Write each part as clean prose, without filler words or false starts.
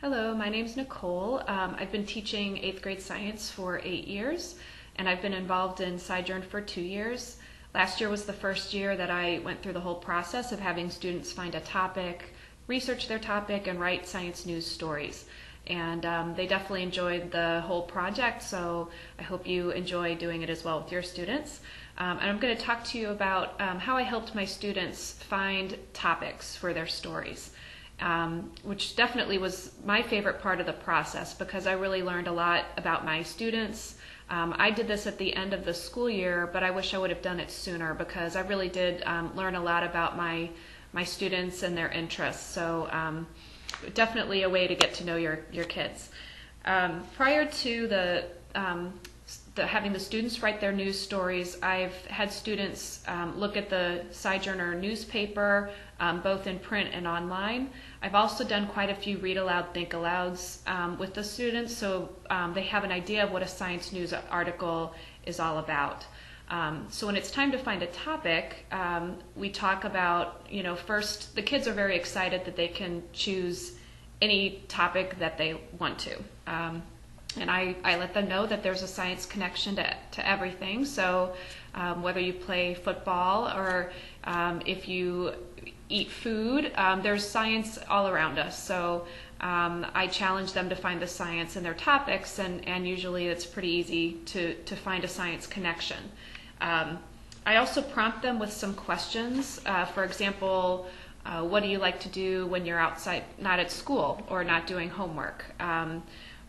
Hello, my name's Nicole. I've been teaching 8th grade science for 8 years, and I've been involved in Sojourn for 2 years. Last year was the first year that I went through the whole process of having students find a topic, research their topic, and write science news stories. And they definitely enjoyed the whole project, so I hope you enjoy doing it as well with your students. And I'm going to talk to you about how I helped my students find topics for their stories. Which definitely was my favorite part of the process because I really learned a lot about my students. I did this at the end of the school year, but I wish I would have done it sooner because I really did learn a lot about my students and their interests. So definitely a way to get to know your kids. Prior to having the students write their news stories, I've had students look at the Sojourner newspaper, both in print and online. I've also done quite a few read aloud, think alouds with the students, so they have an idea of what a science news article is all about. So when it's time to find a topic, we talk about, first the kids are very excited that they can choose any topic that they want to. And I let them know that there's a science connection to everything. So whether you play football or if you eat food, there's science all around us. So I challenge them to find the science in their topics, and usually it's pretty easy to find a science connection. I also prompt them with some questions. For example, what do you like to do when you're outside, not at school or not doing homework?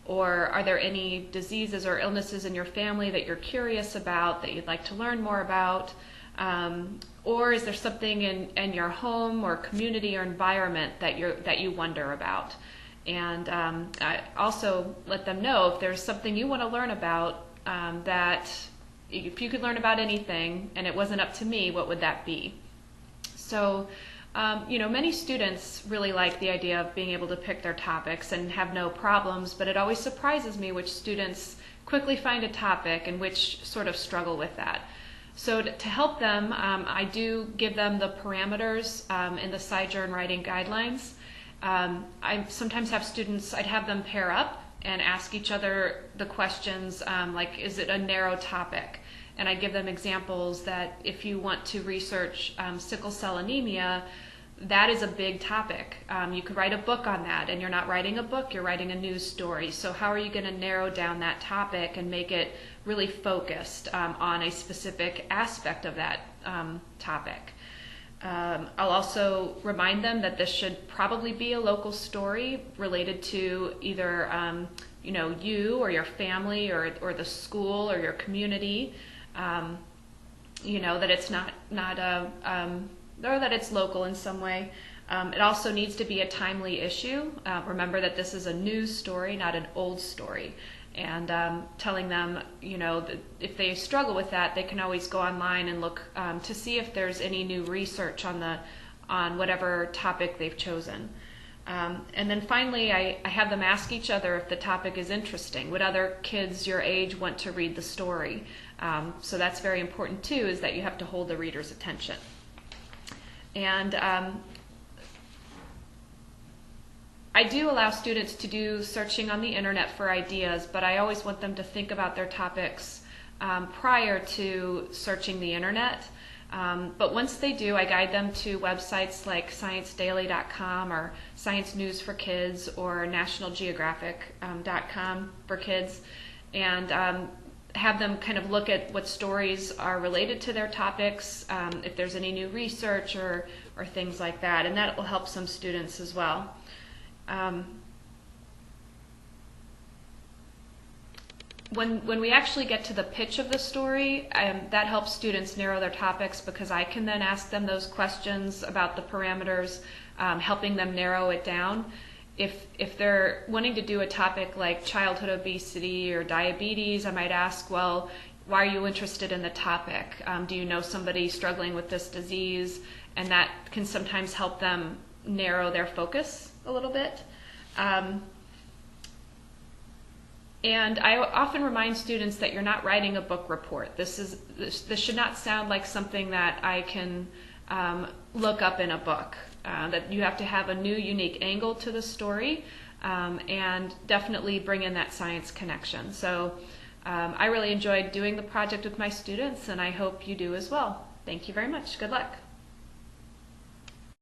Or are there any diseases or illnesses in your family that you're curious about that you'd like to learn more about? Or is there something in your home or community or environment that you wonder about? And I also let them know if there's something you want to learn about, that if you could learn about anything and it wasn't up to me, what would that be? So many students really like the idea of being able to pick their topics and have no problems, but it always surprises me which students quickly find a topic and which sort of struggle with that. So to help them, I do give them the parameters in the Sojourn writing guidelines. I sometimes have students, I'd have them pair up and ask each other the questions like, is it a narrow topic? And I give them examples that if you want to research sickle cell anemia, that is a big topic. You could write a book on that, and you're not writing a book, you're writing a news story. So how are you going to narrow down that topic and make it really focused on a specific aspect of that topic? I'll also remind them that this should probably be a local story related to either you or your family or the school or your community. That it's not or that it's local in some way. It also needs to be a timely issue. Remember that this is a news story, not an old story. And telling them, that if they struggle with that, they can always go online and look to see if there's any new research on whatever topic they've chosen. And then finally, I have them ask each other if the topic is interesting. Would other kids your age want to read the story? So that's very important too, is that you have to hold the reader's attention. And I do allow students to do searching on the internet for ideas, but I always want them to think about their topics prior to searching the internet. But once they do, I guide them to websites like ScienceDaily.com or Science News for Kids or NationalGeographic.com for kids, and have them kind of look at what stories are related to their topics, if there's any new research or things like that, and that will help some students as well. When we actually get to the pitch of the story, that helps students narrow their topics because I can then ask them those questions about the parameters, helping them narrow it down. If they're wanting to do a topic like childhood obesity or diabetes, I might ask, well, why are you interested in the topic? Do you know somebody struggling with this disease? And that can sometimes help them narrow their focus a little bit. And I often remind students that you're not writing a book report. This should not sound like something that I can look up in a book. That you have to have a new, unique angle to the story. and definitely bring in that science connection. So I really enjoyed doing the project with my students, and I hope you do as well. Thank you very much. Good luck.